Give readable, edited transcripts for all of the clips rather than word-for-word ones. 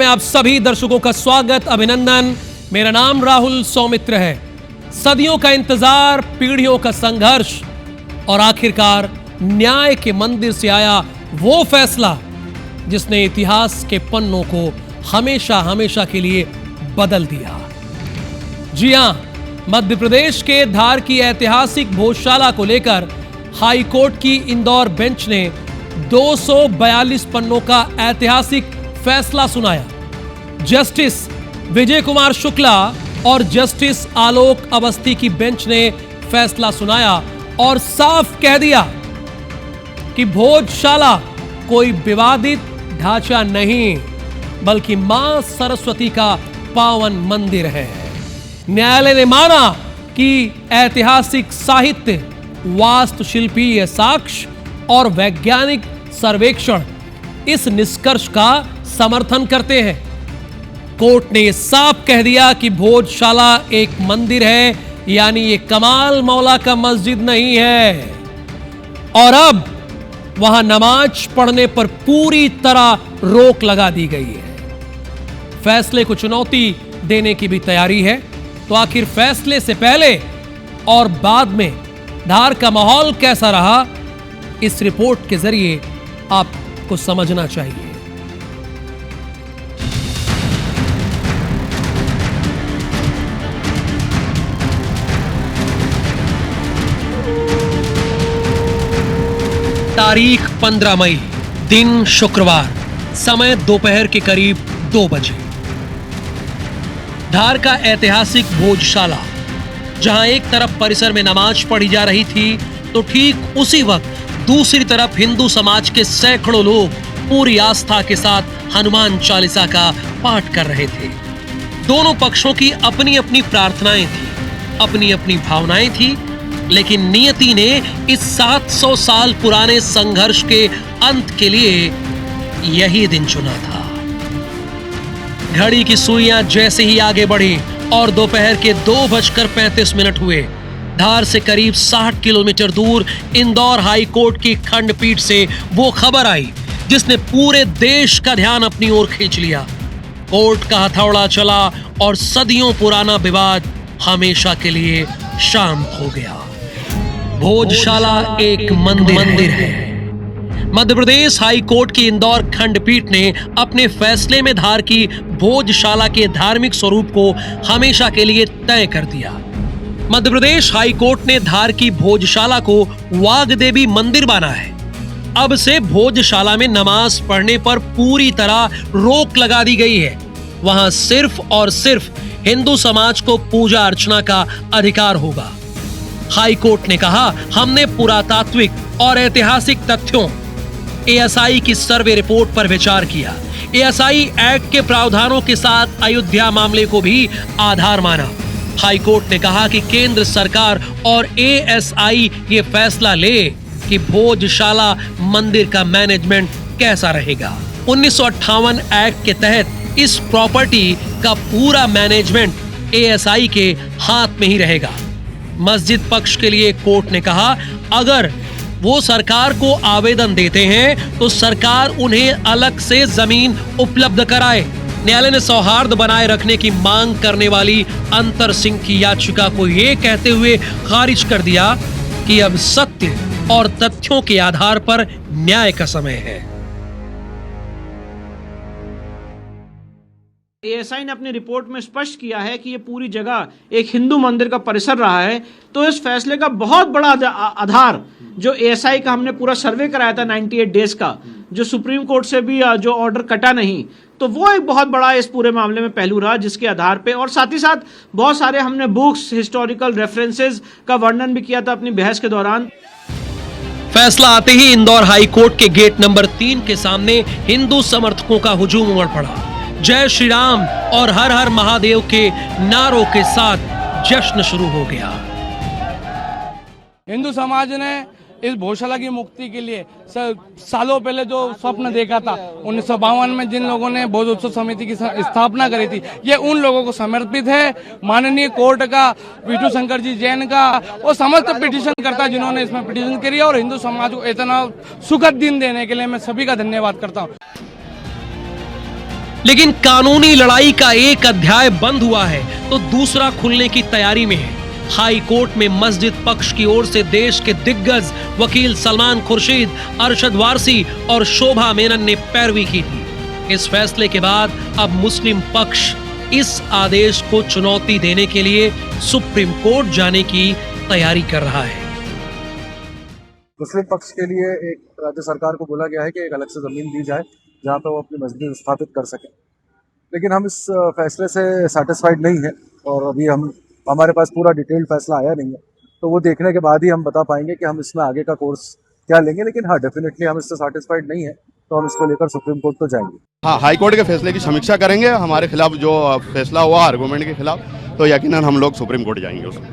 में आप सभी दर्शकों का स्वागत, अभिनंदन। मेरा नाम राहुल सौमित्र है। सदियों का इंतजार, पीढ़ियों का संघर्ष और आखिरकार न्याय के मंदिर से आया वो फैसला जिसने इतिहास के पन्नों को हमेशा हमेशा के लिए बदल दिया। जी हां, मध्य प्रदेश के धार की ऐतिहासिक भोजशाला को लेकर हाई कोर्ट की इंदौर बेंच ने 242 पन्नों का ऐतिहासिक फैसला सुनाया। जस्टिस विजय कुमार शुक्ला और जस्टिस आलोक अवस्थी की बेंच ने फैसला सुनाया और साफ कह दिया कि भोजशाला कोई विवादित ढांचा नहीं, बल्कि मां सरस्वती का पावन मंदिर है। न्यायालय ने माना कि ऐतिहासिक साहित्य, वास्तुशिल्पीय साक्ष्य और वैज्ञानिक सर्वेक्षण इस निष्कर्ष का समर्थन करते हैं। कोर्ट ने यह साफ कह दिया कि भोजशाला एक मंदिर है, यानी ये कमाल मौला का मस्जिद नहीं है। और अब वहां नमाज पढ़ने पर पूरी तरह रोक लगा दी गई है। फैसले को चुनौती देने की भी तैयारी है। तो आखिर फैसले से पहले और बाद में धार का माहौल कैसा रहा, इस रिपोर्ट के जरिए आपको समझना चाहिए। तारीख 15 मई, दिन शुक्रवार, समय दोपहर के करीब 2 बजे। धार का ऐतिहासिक भोजशाला, जहां एक तरफ परिसर में नमाज पढ़ी जा रही थी, तो ठीक उसी वक्त दूसरी तरफ हिंदू समाज के सैकड़ों लोग पूरी आस्था के साथ हनुमान चालीसा का पाठ कर रहे थे। दोनों पक्षों की अपनी अपनी प्रार्थनाएं थी, अपनी अपनी भावनाएं थी, लेकिन नियति ने इस 700 साल पुराने संघर्ष के अंत के लिए यही दिन चुना था। घड़ी की सुइयां जैसे ही आगे बढ़ी और दोपहर के 2:35 हुए, धार से करीब 60 किलोमीटर दूर इंदौर हाई कोर्ट की खंडपीठ से वो खबर आई जिसने पूरे देश का ध्यान अपनी ओर खींच लिया। कोर्ट का हथौड़ा चला और सदियों पुराना विवाद हमेशा के लिए शांत हो गया। भोजशाला एक मंदिर है। मध्य प्रदेश हाई कोर्ट की इंदौर खंडपीठ ने अपने फैसले में धार की भोजशाला के धार्मिक स्वरूप को हमेशा के लिए तय कर दिया। मध्य प्रदेश हाई कोर्ट ने धार की भोजशाला को वाग्देवी मंदिर माना है। अब से भोजशाला में नमाज पढ़ने पर पूरी तरह रोक लगा दी गई है। वहां सिर्फ और सिर्फ हिंदू समाज को पूजा अर्चना का अधिकार होगा। हाई कोर्ट ने कहा, हमने पुरातात्विक और ऐतिहासिक तथ्यों, एएसआई की सर्वे रिपोर्ट पर विचार किया। एएसआई एक्ट के प्रावधानों के साथ अयोध्या मामले को भी आधार माना। हाई कोर्ट ने कहा कि केंद्र सरकार और एएसआई ये फैसला ले कि भोजशाला मंदिर का मैनेजमेंट कैसा रहेगा। 1958 एक्ट के तहत इस प्रॉपर्टी का पूरा मैनेजमेंट एएसआई के हाथ में ही रहेगा। मस्जिद पक्ष के लिए कोर्ट ने कहा, अगर वो सरकार को आवेदन देते हैं तो सरकार उन्हें अलग से जमीन उपलब्ध कराए। न्यायालय ने सौहार्द बनाए रखने की मांग करने वाली अंतर सिंह की याचिका को ये कहते हुए खारिज कर दिया कि अब सत्य और तथ्यों के आधार पर न्याय का समय है। एएसआई ने अपनी रिपोर्ट में स्पष्ट किया है कि ये पूरी जगह एक हिंदू मंदिर का परिसर रहा है। तो इस फैसले का बहुत बड़ा आधार जो एएसआई का हमने पूरा सर्वे कराया था 98 डेज का, जो सुप्रीम कोर्ट से भी जो ऑर्डर कटा नहीं, तो वो एक बहुत बड़ा इस पूरे मामले में पहलू रहा, जिसके आधार पे और साथ ही साथ बहुत सारे हमने बुक्स, हिस्टोरिकल रेफरेंसेस का वर्णन भी किया था अपनी बहस के दौरान। फैसला आते ही इंदौर हाई कोर्ट के गेट नंबर 3 के सामने हिंदू समर्थकों का हुजूम उमड़ पड़ा। जय श्री राम और हर हर महादेव के नारों के साथ जश्न शुरू हो गया। हिंदू समाज ने इस भोजशाला की मुक्ति के लिए सालों पहले जो स्वप्न देखा था, 1952 में जिन लोगों ने भोज उत्सव समिति की स्थापना करी थी, ये उन लोगों को समर्पित है। माननीय कोर्ट का, विष्णु शंकर जी जैन का और समस्त पिटीशन करता जिन्होंने इसमें पिटीशन करी और हिंदू समाज को इतना सुखद दिन देने के लिए मैं सभी का धन्यवाद करता हूँ। लेकिन कानूनी लड़ाई का एक अध्याय बंद हुआ है तो दूसरा खुलने की तैयारी में है। हाई कोर्ट में मस्जिद पक्ष की ओर से देश के दिग्गज वकील सलमान खुर्शीद, अरशद वारसी और शोभा मेनन ने पैरवी की थी। इस फैसले के बाद अब मुस्लिम पक्ष इस आदेश को चुनौती देने के लिए सुप्रीम कोर्ट जाने की तैयारी कर रहा है। मुस्लिम पक्ष के लिए एक राज्य सरकार को बोला गया है कि एक अलग से जमीन दी जाए जहां पर वो अपनी मस्जिद स्थापित कर सकें, लेकिन हम इस फैसले से सेटिस्फाइड नहीं है और अभी हमारे पास पूरा डिटेल्ड फैसला आया नहीं है, तो वो देखने के बाद ही हम बता पाएंगे कि हम इसमें आगे का कोर्स क्या लेंगे। लेकिन हाँ, डेफिनेटली हम इससे सेटिस्फाइड नहीं है तो हम इसको लेकर सुप्रीम कोर्ट तो जाएंगे। हाँ, हाई कोर्ट के फैसले की समीक्षा करेंगे। हमारे खिलाफ जो फैसला हुआ आर्गूमेंट के खिलाफ, तो यकीनन हम लोग सुप्रीम कोर्ट जाएंगे। उसमें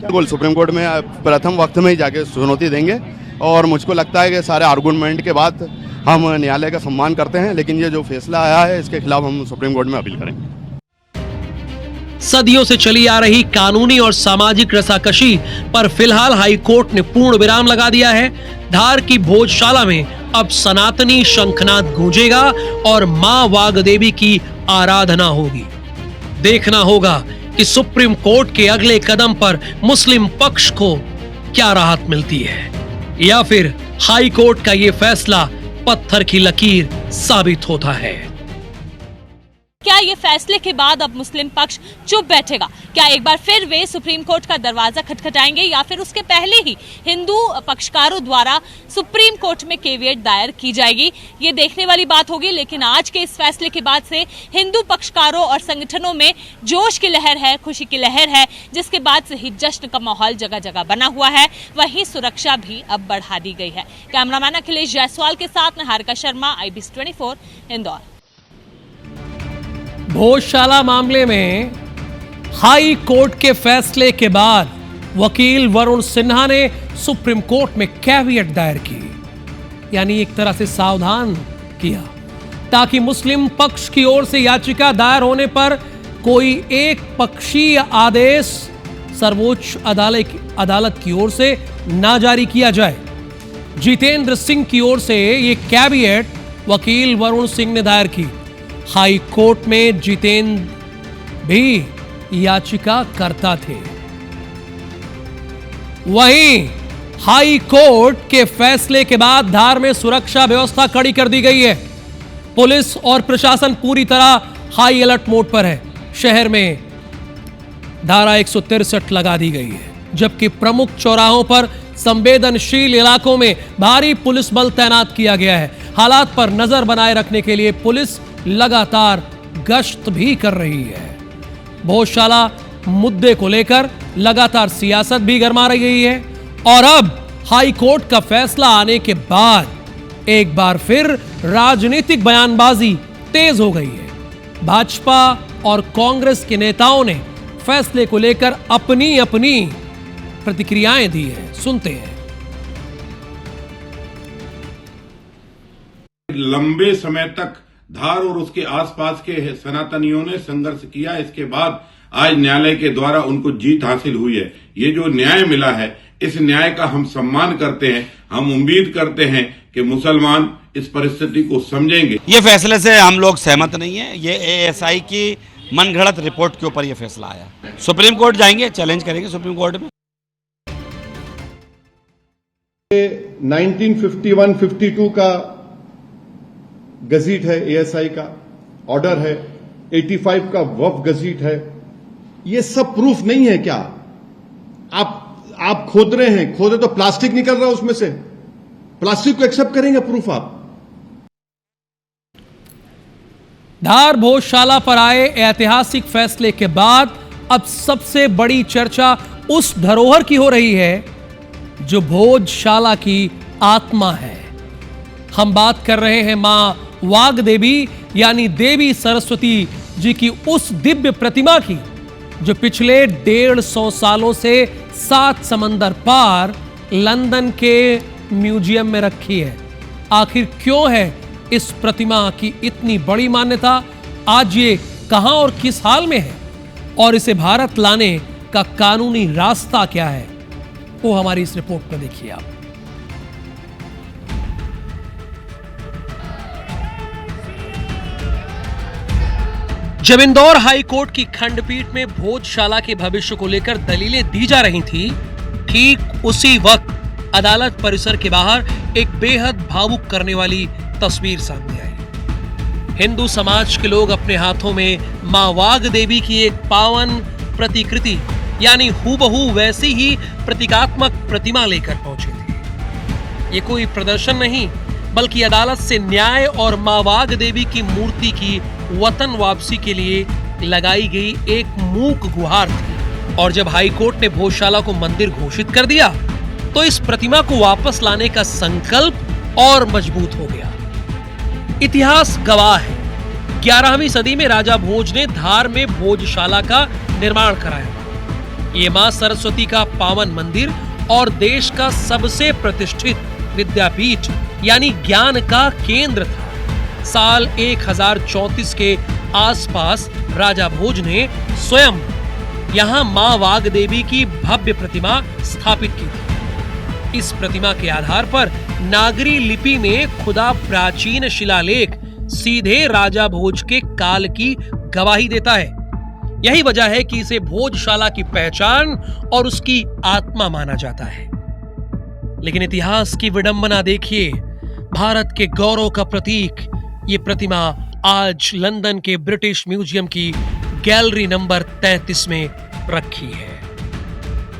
बिल्कुल सुप्रीम कोर्ट में प्रथम वक्त में ही जाके चुनौती देंगे और मुझको लगता है कि सारे आर्गूमेंट के बाद हम न्यायालय का सम्मान करते हैं, लेकिन ये जो फैसला आया है इसके खिलाफ हम सुप्रीम कोर्ट में अपील करेंगे। सदियों से चली आ रही कानूनी और सामाजिक रसाकशी पर फिलहाल हाई कोर्ट ने पूर्ण विराम लगा दिया है। धार की भोजशाला में अब सनातनी शंखनाद गूंजेगा और मां वागदेवी की आराधना होगी। देखना होगा कि सुप्रीम कोर्ट के अगले कदम पर मुस्लिम पक्ष को क्या राहत मिलती है या फिर हाई कोर्ट का यह फैसला पत्थर की लकीर साबित होता है। क्या ये फैसले के बाद अब मुस्लिम पक्ष चुप बैठेगा? क्या एक बार फिर वे सुप्रीम कोर्ट का दरवाजा खटखटाएंगे या फिर उसके पहले ही हिंदू पक्षकारों द्वारा सुप्रीम कोर्ट में केवियट दायर की जाएगी? ये देखने वाली बात होगी। लेकिन आज के इस फैसले के बाद से हिंदू पक्षकारों और संगठनों में जोश की लहर है, खुशी की लहर है, जिसके बाद से ही जश्न का माहौल जगह जगह बना हुआ है। वहीं सुरक्षा भी अब बढ़ा दी गई है। कैमरामैन अखिलेश जायसवाल के साथ निहारिका शर्मा, IBC 24 इंदौर। भोजशाला मामले में हाई कोर्ट के फैसले के बाद वकील वरुण सिन्हा ने सुप्रीम कोर्ट में कैवियट दायर की, यानी एक तरह से सावधान किया ताकि मुस्लिम पक्ष की ओर से याचिका दायर होने पर कोई एक पक्षीय आदेश सर्वोच्च अदालत की ओर से ना जारी किया जाए। जितेंद्र सिंह की ओर से यह कैवियट वकील वरुण सिंह ने दायर की। हाई कोर्ट में जितेंद्र भी याचिका करता थे। वहीं हाई कोर्ट के फैसले के बाद धार में सुरक्षा व्यवस्था कड़ी कर दी गई है। पुलिस और प्रशासन पूरी तरह हाई अलर्ट मोड पर है। शहर में धारा 163 लगा दी गई है, जबकि प्रमुख चौराहों पर संवेदनशील इलाकों में भारी पुलिस बल तैनात किया गया है। हालात पर नजर बनाए रखने के लिए पुलिस लगातार गश्त भी कर रही है। भोजशाला मुद्दे को लेकर लगातार सियासत भी गरमा रही है और अब हाई कोर्ट का फैसला आने के बाद एक बार फिर राजनीतिक बयानबाजी तेज हो गई है। भाजपा और कांग्रेस के नेताओं ने फैसले को लेकर अपनी अपनी प्रतिक्रियाएं दी हैं। सुनते हैं। लंबे समय तक धार और उसके आसपास के सनातनियों ने संघर्ष किया। इसके बाद आज न्यायालय के द्वारा उनको जीत हासिल हुई है। ये जो न्याय मिला है, इस न्याय का हम सम्मान करते हैं। हम उम्मीद करते हैं कि मुसलमान इस परिस्थिति को समझेंगे। ये फैसले से हम लोग सहमत नहीं है। ये ASI की मनगढ़ंत रिपोर्ट के ऊपर ये फैसला आया। सुप्रीम कोर्ट जाएंगे, चैलेंज करेंगे सुप्रीम कोर्ट में। 1951-52 का गजीट है, ASI का ऑर्डर है, 85 का वक्फ गजीट है। ये सब प्रूफ नहीं है क्या? आप खोद रहे हैं, खोदे तो प्लास्टिक निकल रहा है उसमें से। प्लास्टिक को एक्सेप्ट करेंगे प्रूफ आप? धार भोजशाला पर आए ऐतिहासिक फैसले के बाद अब सबसे बड़ी चर्चा उस धरोहर की हो रही है जो भोजशाला की आत्मा है। हम बात कर रहे हैं मां वागदेवी यानी देवी सरस्वती जी की उस दिव्य प्रतिमा की जो पिछले 150 सालों से 7 समंदर पार लंदन के म्यूजियम में रखी है। आखिर क्यों है इस प्रतिमा की इतनी बड़ी मान्यता? आज ये कहां और किस हाल में है और इसे भारत लाने का कानूनी रास्ता क्या है, वो हमारी इस रिपोर्ट में देखिए आप। जब इंदौर हाई कोर्ट की खंडपीठ में भोजशाला के भविष्य को लेकर दलीलें दी जा रही थी, ठीक उसी वक्त अदालत परिसर के बाहर एक बेहद भावुक करने वाली तस्वीर सामने आई। हिंदू समाज के लोग अपने हाथों में मां वाग देवी की एक पावन प्रतिकृति यानी हूबहू वैसी ही प्रतीकात्मक प्रतिमा लेकर पहुंचे थे। ये कोई प्रदर्शन नहीं, बल्कि अदालत से न्याय और मां वाग देवी की मूर्ति की वतन वापसी के लिए लगाई गई एक मूक गुहार थी। और जब हाईकोर्ट ने भोजशाला को मंदिर घोषित कर दिया, तो इस प्रतिमा को वापस लाने का संकल्प और मजबूत हो गया। इतिहास गवाह है, 11वीं सदी में राजा भोज ने धार में भोजशाला का निर्माण कराया। ये मां सरस्वती का पावन मंदिर और देश का सबसे प्रतिष्ठित विद्यापीठ यानी ज्ञान का केंद्र था। साल 1034 के आसपास राजा भोज ने स्वयं यहां मां वाग देवी की भव्य प्रतिमा स्थापित की थी। इस प्रतिमा के आधार पर नागरी लिपि में खुदा प्राचीन शिलालेख सीधे राजा भोज के काल की गवाही देता है। यही वजह है कि इसे भोजशाला की पहचान और उसकी आत्मा माना जाता है। लेकिन इतिहास की विडंबना देखिए, भारत के गौरव का प्रतीक ये प्रतिमा आज लंदन के ब्रिटिश म्यूजियम की गैलरी नंबर 33 में रखी है।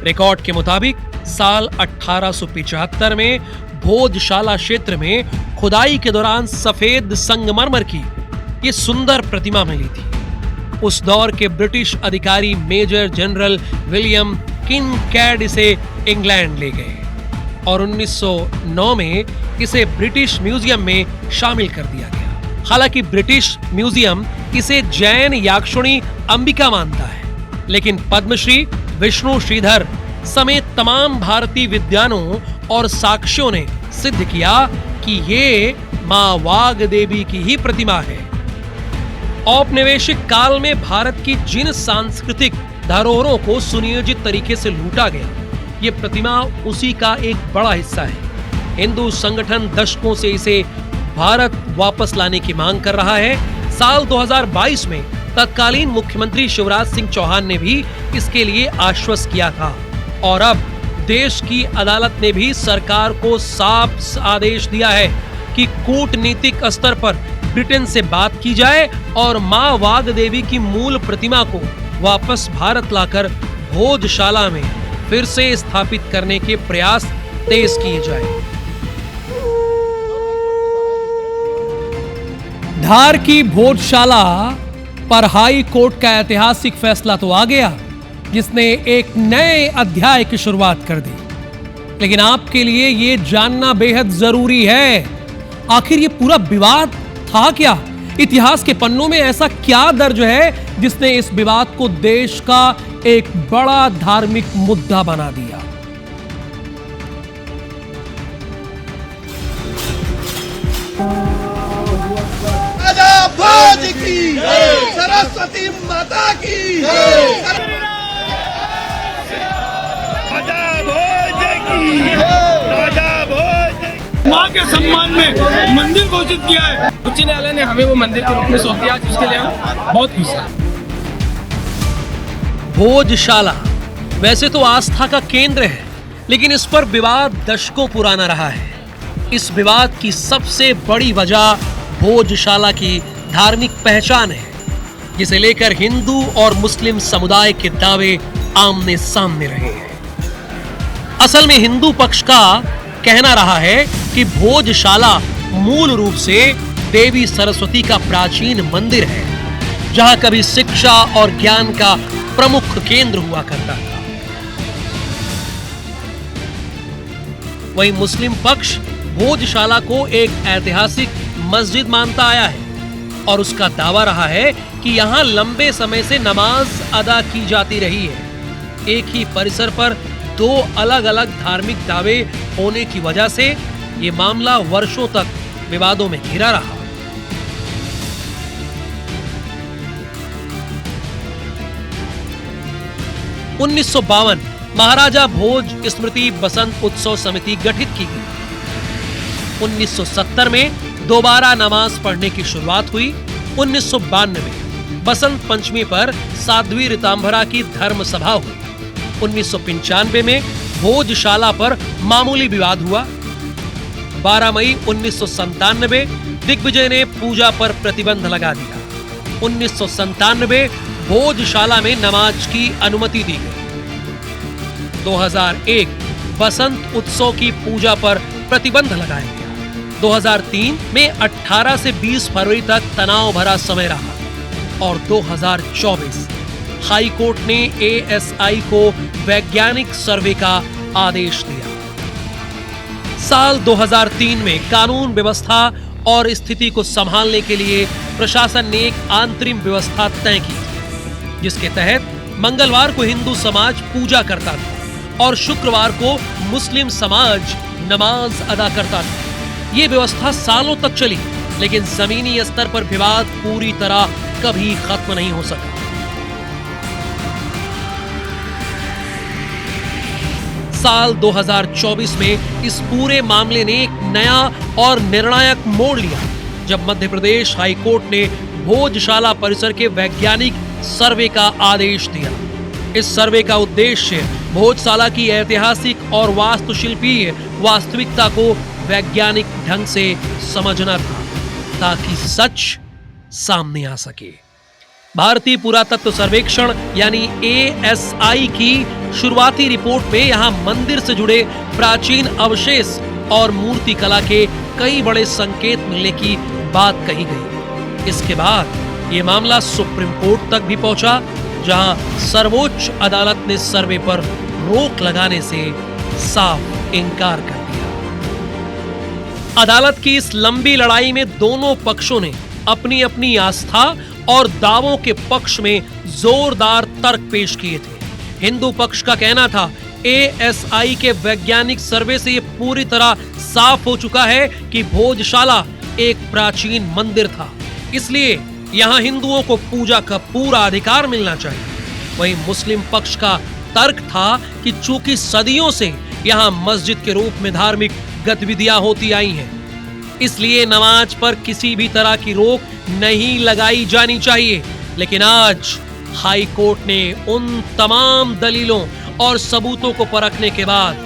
रिकॉर्ड के मुताबिक साल 1875 में भोजशाला क्षेत्र में खुदाई के दौरान सफेद संगमरमर की ये सुंदर प्रतिमा मिली थी। उस दौर के ब्रिटिश अधिकारी मेजर जनरल विलियम किनकैड इसे इंग्लैंड ले गए और 1909 में इसे ब्रिटिश म्यूजियम में शामिल कर दिया गया। हालांकि ब्रिटिश म्यूजियम इसे जैन याक्षुणी अंबिका मानता है, लेकिन पद्मश्री विष्णु श्रीधर समेत तमाम भारतीय विद्वानों और साक्ष्यों ने सिद्ध किया कि ये मां वाग देवी की ही प्रतिमा है। औपनिवेशिक काल में भारत की जिन सांस्कृतिक धरोहरों को सुनियोजित तरीके से लूटा गया, ये प्रतिमा उसी का एक बड़ा हिस्सा है। हिंदू संगठन दशकों से इसे भारत वापस लाने की मांग कर रहा है। साल 2022 में तत्कालीन मुख्यमंत्री शिवराज सिंह चौहान ने भी इसके लिए आश्वस्त किया था और अब देश की अदालत ने भी सरकार को साफ आदेश दिया है कि कूटनीतिक स्तर पर ब्रिटेन से बात की जाए और मां वाग देवी की मूल प्रतिमा को वापस भारत लाकर भोजशाला में फिर से स्थापित करने के प्रयास तेज किए जाए। धार की भोजशाला पर हाई कोर्ट का ऐतिहासिक फैसला तो आ गया, जिसने एक नए अध्याय की शुरुआत कर दी। लेकिन आपके लिए यह जानना बेहद जरूरी है, आखिर ये पूरा विवाद था क्या? इतिहास के पन्नों में ऐसा क्या दर्ज है जिसने इस विवाद को देश का एक बड़ा धार्मिक मुद्दा बना दिया? राजा भोज की सरस्वती माता की मां के सम्मान में मंदिर घोषित किया है। उच्च न्यायालय ने हमें वो मंदिर के रूप में सौंप दिया, जिसके लिए हम बहुत खुश हैं। भोजशाला वैसे तो आस्था का केंद्र है, लेकिन इस पर विवाद दशकों पुराना रहा है। इस विवाद की सबसे बड़ी वजह भोजशाला की धार्मिक पहचान है, जिसे लेकर हिंदू और मुस्लिम समुदाय के दावे आमने सामने रहे हैं। असल में हिंदू पक्ष का कहना रहा है कि भोजशाला मूल रूप से देवी सरस्वती का प्राचीन मंदिर है, जहां कभी शिक्षा और ज्ञान का प्रमुख केंद्र हुआ करता था। वहीं मुस्लिम पक्ष भोजशाला को एक ऐतिहासिक मस्जिद मानता आया है और उसका दावा रहा है कि यहां लंबे समय से नमाज अदा की जाती रही है। एक ही परिसर पर दो अलग अलग धार्मिक दावे होने की वजह से यह मामला वर्षों तक विवादों में घिरा रहा। उन्नीस सौ 52 महाराजा भोज स्मृति बसंत उत्सव समिति गठित की गई। 1970 में दोबारा नमाज पढ़ने की शुरुआत हुई। 1992 में बसंत पंचमी पर साध्वी ऋतांभरा की धर्म सभा हुई। 1995 में भोजशाला पर मामूली विवाद हुआ। 12 मई 1997 दिग्विजय ने पूजा पर प्रतिबंध लगा दिया। 1997 भोजशाला में नमाज की अनुमति दी गई। 2001 बसंत उत्सव की पूजा पर प्रतिबंध लगाया गया। 2003 में 18 से 20 फरवरी तक तनाव भरा समय रहा और 2024 हाई कोर्ट ने एएसआई को वैज्ञानिक सर्वे का आदेश दिया। साल 2003 में कानून व्यवस्था और स्थिति को संभालने के लिए प्रशासन ने एक अंतरिम व्यवस्था तय की, जिसके तहत मंगलवार को हिंदू समाज पूजा करता था और शुक्रवार को मुस्लिम समाज नमाज अदा करता था। ये व्यवस्था सालों तक चली, लेकिन जमीनी स्तर पर विवाद पूरी तरह कभी खत्म नहीं हो सका। साल 2024 में इस पूरे मामले ने एक नया और निर्णायक मोड़ लिया, जब मध्य प्रदेश हाई कोर्ट ने भोजशाला परिसर के वैज्ञानिक सर्वे का आदेश दिया। इस सर्वे का उद्देश्य भोजशाला की ऐतिहासिक और वास्तुशिल्पीय वास्तविकता को वैज्ञानिक ढंग से समझना था, ताकि सच सामने आ सके। भारतीय पुरातत्व सर्वेक्षण यानी एएसआई की शुरुआती रिपोर्ट में यहां मंदिर से जुड़े प्राचीन अवशेष और मूर्ति कला के कई बड़े संकेत मिलने की बात कही गई। इसके बाद ये मामला सुप्रीम कोर्ट तक भी पहुंचा, जहां सर्वोच्च अदालत ने सर्वे पर रोक लगाने से साफ इनकार कर दिया। अदालत की इस लंबी लड़ाई में दोनों पक्षों ने अपनी अपनी आस्था और दावों के पक्ष में जोरदार तर्क पेश किए थे। हिंदू पक्ष का कहना था एएसआई के वैज्ञानिक सर्वे से यह पूरी तरह साफ हो चुका है कि भोजशाला एक प्राचीन मंदिर था, इसलिए यहां हिंदुओं को पूजा का पूरा अधिकार मिलना चाहिए। वहीं मुस्लिम पक्ष का तर्क था कि चूंकि सदियों से यहां मस्जिद के रूप में धार्मिक गतिविधियां होती आई हैं, इसलिए नमाज पर किसी भी तरह की रोक नहीं लगाई जानी चाहिए। लेकिन आज हाई कोर्ट ने उन तमाम दलीलों और सबूतों को परखने के बाद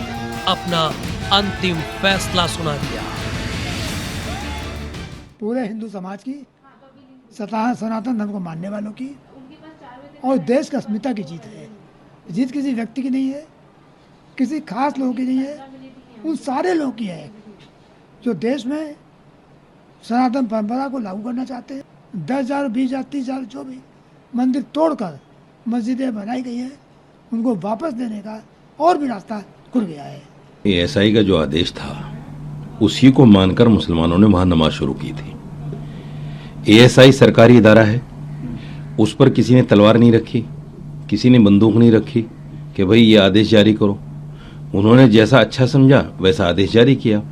अपना अंतिम फैसला सुना दिया। पूरे हिंदू समाज की, सनातन धर्म को मानने वालों की और देश की अस्मिता की जीत है। जीत किसी व्यक्ति की नहीं है, किसी खास लोगों की नहीं है, उन सारे लोगों की है जो देश में सनातन परंपरा को लागू करना चाहते हैं। 10,000, 20,000, 30,000 जो भी मंदिर तोड़कर मस्जिदें बनाई गई हैं, उनको वापस देने का और भी रास्ता खुल गया है। एएसआई का जो आदेश था उसी को मानकर मुसलमानों ने वहां नमाज शुरू की थी। एएसआई सरकारी इदारा है, उस पर किसी ने तलवार नहीं रखी, किसी ने बंदूक नहीं रखी कि भाई ये आदेश जारी करो। उन्होंने जैसा अच्छा समझा वैसा आदेश जारी किया।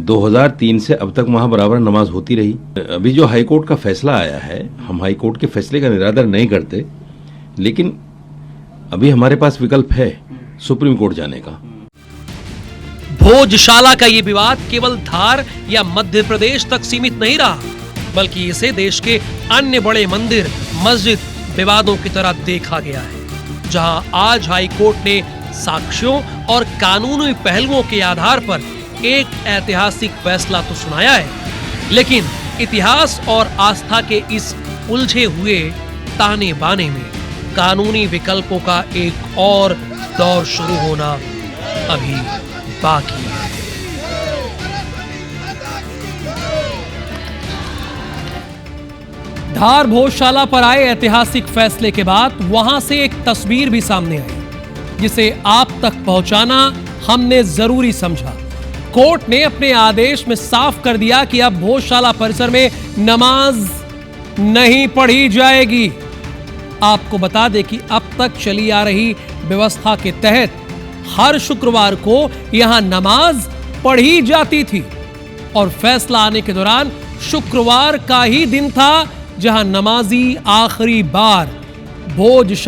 2003 से अब तक वहां बराबर नमाज होती रही। अभी जो हाईकोर्ट का फैसला आया है, हम हाईकोर्ट के फैसले का निरादर नहीं करते, लेकिन अभी हमारे पास विकल्प है सुप्रीम कोर्ट जाने का। भोजशाला का ये विवाद केवल धार या मध्य प्रदेश तक सीमित नहीं रहा, बल्कि इसे देश के अन्य बड़े मंदिर, मस्जिद विवादों की तरह देखा गया है, जहां आज हाई कोर्ट ने साक्ष्यों और कानूनी पहलुओं के आधार पर एक ऐतिहासिक फैसला तो सुनाया है, लेकिन इतिहास और आस्था के इस उलझे हुए ताने बाने में कानूनी विकल्पों का एक और दौर शुरू होना अभी बाकी है। धार भोजशाला पर आए ऐतिहासिक फैसले के बाद वहां से एक तस्वीर भी सामने आई, जिसे आप तक पहुंचाना हमने जरूरी समझा। कोर्ट ने अपने आदेश में साफ कर दिया कि अब भोजशाला परिसर में नमाज नहीं पढ़ी जाएगी। आपको बता दें कि अब तक चली आ रही व्यवस्था के तहत हर शुक्रवार को यहां नमाज पढ़ी जाती थी और फैसला आने के दौरान शुक्रवार का ही दिन था जहां नमाजी आखिरी बार भोजशाला